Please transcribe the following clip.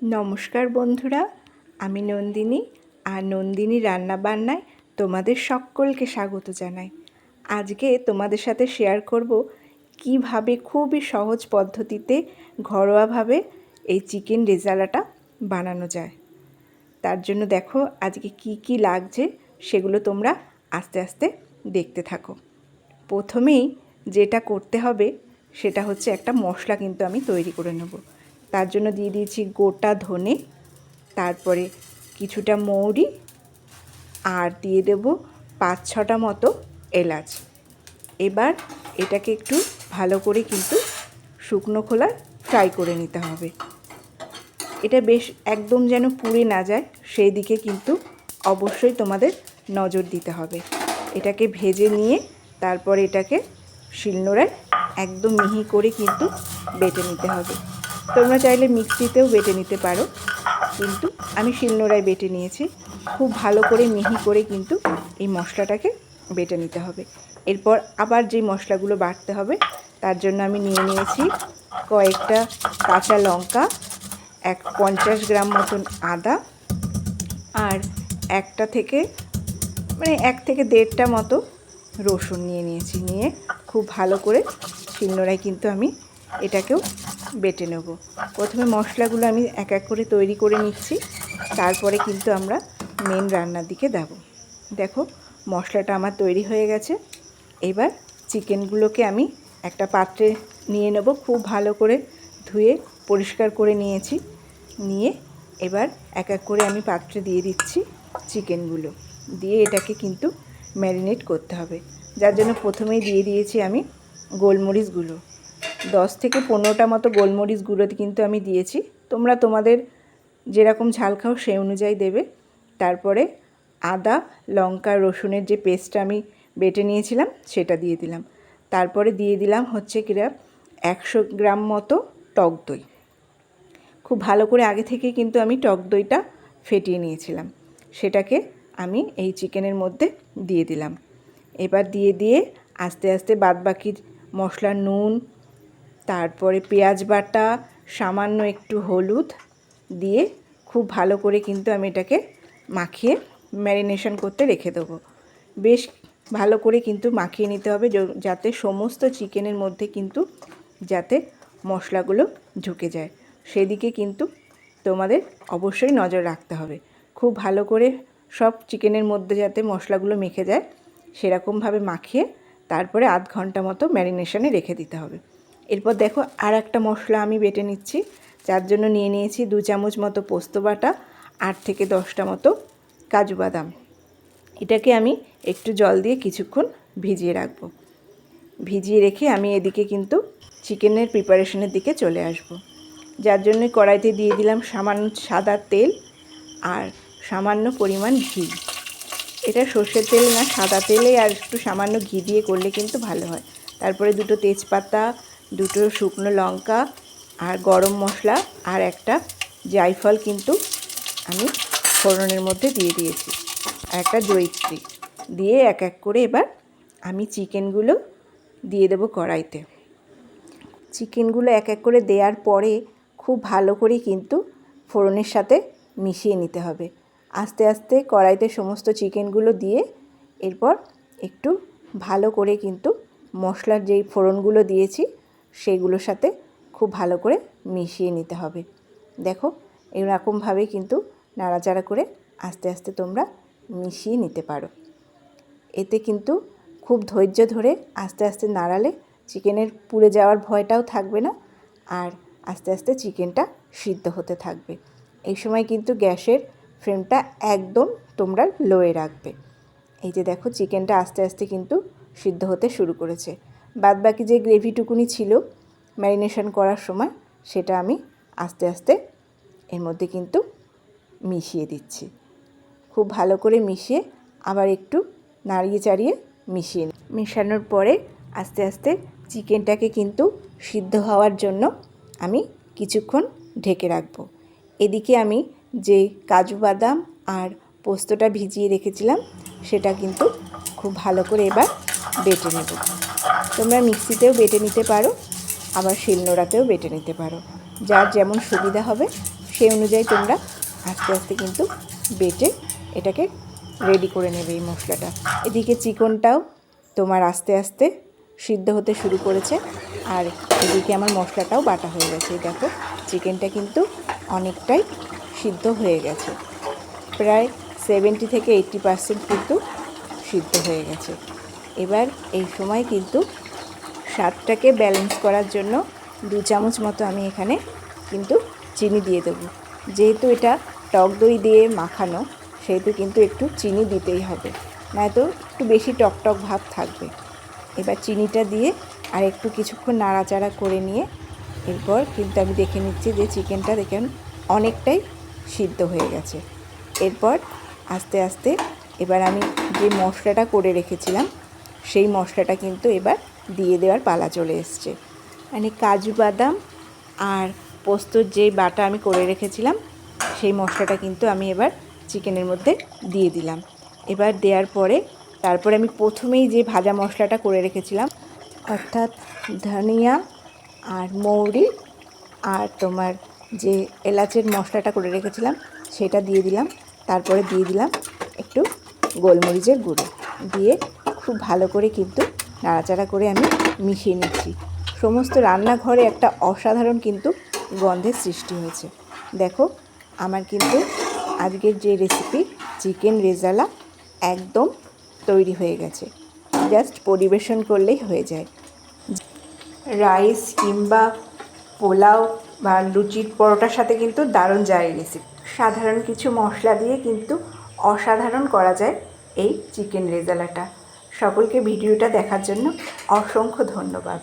নমস্কার বন্ধুরা, আমি নন্দিনী। আর নন্দিনী রান্নাবান্নায় তোমাদের সকলকে স্বাগত জানাই। আজকে তোমাদের সাথে শেয়ার করব কিভাবে খুবই সহজ পদ্ধতিতে ঘরোয়াভাবে এই চিকেন রেজালাটা বানানো যায়। তার জন্য দেখো আজকে কি কি লাগছে সেগুলো তোমরা আস্তে আস্তে দেখতে থাকো। প্রথমেই যেটা করতে হবে সেটা হচ্ছে একটা মশলা কিন্তু আমি তৈরি করে নেব। তার জন্য দিয়ে দিয়েছি গোটা ধনে, তারপরে কিছুটা মৌরি, আর দিয়ে দেব 5-6টা মতো এলাচ। এবার এটাকে একটু ভালো করে কিন্তু শুকনো খোলায় ফ্রাই করে নিতে হবে। এটা বেশ একদম যেন পুড়ে না যায় সেই দিকে কিন্তু অবশ্যই তোমাদের নজর দিতে হবে। এটাকে ভেজে নিয়ে তারপর এটাকে শিলনোড়ায় একদম মিহি করে কিন্তু বেটে নিতে হবে। তোমরা চাইলে মিক্সিতেও বেটে নিতে পারো, কিন্তু আমি শিলনোড়ায় বেটে নিয়েছি। খুব ভালো করে মিহি করে কিন্তু এই মশলাটাকে বেটে নিতে হবে। এরপর আবার যে মশলাগুলো বাটতে হবে তার জন্য আমি নিয়ে নিয়েছি কয়েকটা কাঁচা লঙ্কা, 50 গ্রাম মতন আদা, আর 1 থেকে 1.5টা মতো রসুন নিয়ে নিয়েছি। নিয়ে খুব ভালো করে শিলনোড়ায় কিন্তু আমি এটাকেও বেটে নেব। প্রথমে মশলাগুলো আমি এক এক করে তৈরি করে নিচ্ছি, তারপরে কিন্তু আমরা মেন রান্নার দিকে যাব। দেখো মশলাটা আমার তৈরি হয়ে গেছে। এবার চিকেনগুলোকে আমি একটা পাত্রে নিয়ে নেব। খুব ভালো করে ধুয়ে পরিষ্কার করে নিয়েছি। নিয়ে এবার এক এক করে আমি পাত্রে দিয়ে দিচ্ছি চিকেনগুলো। দিয়ে এটাকে কিন্তু ম্যারিনেট করতে হবে, যার জন্য প্রথমেই দিয়ে দিয়েছি আমি গোলমরিচ গুঁড়ো। 10 থেকে 15টা মতো গোলমরিচ গুঁড়োতে কিন্তু আমি দিয়েছি। তোমরা তোমাদের যেরকম ঝাল খাও সেই অনুযায়ী দেবে। তারপরে আদা, লঙ্কা, রসুনের যে পেস্টটা আমি বেটে নিয়েছিলাম সেটা দিয়ে দিলাম। তারপরে দিয়ে দিলাম হচ্ছে কিনা 100 গ্রাম মতো টক দই। খুব ভালো করে আগে থেকে কিন্তু আমি টক দইটা ফেটিয়ে নিয়েছিলাম। সেটাকে আমি এই চিকেনের মধ্যে দিয়ে দিলাম। এবার দিয়ে আস্তে আস্তে বাদবাকি মশলা, নুন, তারপরে পেঁয়াজ বাটা, সামান্য একটু হলুদ দিয়ে খুব ভালো করে কিন্তু আমি এটাকে মাখিয়ে ম্যারিনেশন করতে রেখে দেবো। বেশ ভালো করে কিন্তু মাখিয়ে নিতে হবে, যাতে সমস্ত চিকেনের মধ্যে কিন্তু যাতে মশলাগুলো ঢুকে যায় সেদিকে কিন্তু তোমাদের অবশ্যই নজর রাখতে হবে। খুব ভালো করে সব চিকেনের মধ্যে যাতে মশলাগুলো মেখে যায় সেরকমভাবে মাখিয়ে তারপরে আধ ঘন্টা মতো ম্যারিনেশনে রেখে দিতে হবে। এরপর দেখো আর একটা মশলা আমি বেটে নিচ্ছি। যার জন্য নিয়ে নিয়েছি 2 চামচ মতো পোস্ত বাটা, 8 থেকে 10টা মতো কাজু বাদাম। এটাকে আমি একটু জল দিয়ে কিছুক্ষণ ভিজিয়ে রাখবো। ভিজিয়ে রেখে আমি এদিকে কিন্তু চিকেনের প্রিপারেশনের দিকে চলে আসব। যার জন্য কড়াইতে দিয়ে দিলাম সামান্য সাদা তেল আর সামান্য পরিমাণ ঘি। এটা সর্ষের তেল না, সাদা তেলে আর একটু সামান্য ঘি দিয়ে করলে কিন্তু ভালো হয়। তারপরে 2টো তেজপাতা, 2টো শুকনো লঙ্কা আর গরম মশলা আর একটা জায়ফল কিন্তু আমি ফোড়নের মধ্যে দিয়ে দিয়েছি, আর একটা জয়িত্রী দিয়ে এক এক করে এবার আমি চিকেনগুলো দিয়ে দেবো কড়াইতে। চিকেনগুলো এক এক করে দেওয়ার পরে খুব ভালো করে কিন্তু ফোড়নের সাথে মিশিয়ে নিতে হবে। আস্তে আস্তে কড়াইতে সমস্ত চিকেনগুলো দিয়ে এরপর একটু ভালো করে কিন্তু মশলার যেই ফোড়নগুলো দিয়েছি সেগুলোর সাথে খুব ভালো করে মিশিয়ে নিতে হবে। দেখো এরকমভাবে কিন্তু নাড়াচাড়া করে আস্তে আস্তে তোমরা মিশিয়ে নিতে পারো। এতে কিন্তু খুব ধৈর্য ধরে আস্তে আস্তে নাড়ালে চিকেনের পুড়ে যাওয়ার ভয়টাও থাকবে না, আর আস্তে আস্তে চিকেনটা সিদ্ধ হতে থাকবে। এই সময় কিন্তু গ্যাসের ফ্লেমটা একদম তোমরা লোয়ে রাখবে। এই যে দেখো চিকেনটা আস্তে আস্তে কিন্তু সিদ্ধ হতে শুরু করেছে। বাদবাকি যে গ্রেভিটুকুনি ছিল ম্যারিনেশন করার সময় সেটা আমি আস্তে আস্তে এর মধ্যে কিন্তু মিশিয়ে দিচ্ছি। খুব ভালো করে মিশিয়ে আবার একটু নাড়িয়ে চাড়িয়ে মেশানোর পরে আস্তে আস্তে চিকেনটাকে কিন্তু সিদ্ধ হওয়ার জন্য আমি কিছুক্ষণ ঢেকে রাখবো। এদিকে আমি যে কাজু বাদাম আর পোস্তটা ভিজিয়ে রেখেছিলাম সেটা কিন্তু খুব ভালো করে এবার বেটে নেব। তোমরা মিক্সিতেও বেটে নিতে পারো, আবার শিলনোড়াতেও বেটে নিতে পারো, যার যেমন সুবিধা হবে সেই অনুযায়ী তোমরা আস্তে আস্তে কিন্তু বেটে এটাকে রেডি করে নেবে এই মশলাটা। এদিকে চিকেনটাও তোমার আস্তে আস্তে সিদ্ধ হতে শুরু করেছে, আর এদিকে আমার মশলাটাও বাটা হয়ে গেছে। দেখো চিকেনটা কিন্তু অনেকটাই সিদ্ধ হয়ে গেছে, প্রায় 70 থেকে 80% কিন্তু সিদ্ধ হয়ে গেছে। এবার এই সময় কিন্তু স্বাদটাকে ব্যালেন্স করার জন্য 2 চামচ মতো আমি এখানে কিন্তু চিনি দিয়ে দেবো। যেহেতু এটা টক দই দিয়ে মাখানো, সেহেতু কিন্তু একটু চিনি দিতেই হবে, নয়তো একটু বেশি টক টক ভাব থাকবে। এবার চিনিটা দিয়ে আর একটু কিছুক্ষণ নাড়াচাড়া করে নিয়ে এরপর কিন্তু আমি দেখে নিচ্ছি যে চিকেনটা দেখেন অনেকটাই সিদ্ধ হয়ে গেছে। এরপর আস্তে আস্তে এবার আমি যে মশলাটা করে রেখেছিলাম সেই মশলাটা কিন্তু এবার দিয়ে দেওয়ার পালা চলে এসছে। মানে কাজু বাদাম আর পোস্তর যে বাটা আমি করে রেখেছিলাম সেই মশলাটা কিন্তু আমি এবার চিকেনের মধ্যে দিয়ে দিলাম। এবার দেওয়ার পরে তারপরে আমি প্রথমেই যে ভাজা মশলাটা করে রেখেছিলাম, অর্থাৎ ধনিয়া আর মৌরি আর তোমার যে এলাচের মশলাটা করে রেখেছিলাম সেটা দিয়ে দিলাম। তারপরে দিয়ে দিলাম একটু গোলমরিচের গুঁড়ো দিয়ে খুব ভালো করে কিন্তু নাড়াচাড়া করে আমি মিশিয়ে নিচ্ছি। সমস্ত রান্নাঘরে একটা অসাধারণ কিন্তু গন্ধের সৃষ্টি হয়েছে। দেখো আমার কিন্তু আজকের যে রেসিপি চিকেন রেজালা একদম তৈরি হয়ে গেছে। জাস্ট পরিবেশন করলেই হয়ে যায়। রাইস কিংবা পোলাও বা লুচির পরোটার সাথে কিন্তু দারুণ যায় এই রেসিপি। সাধারণ কিছু মশলা দিয়ে কিন্তু অসাধারণ করা যায় এই চিকেন রেজালাটা। সকলকে ভিডিওটা দেখার জন্য অসংখ্য ধন্যবাদ।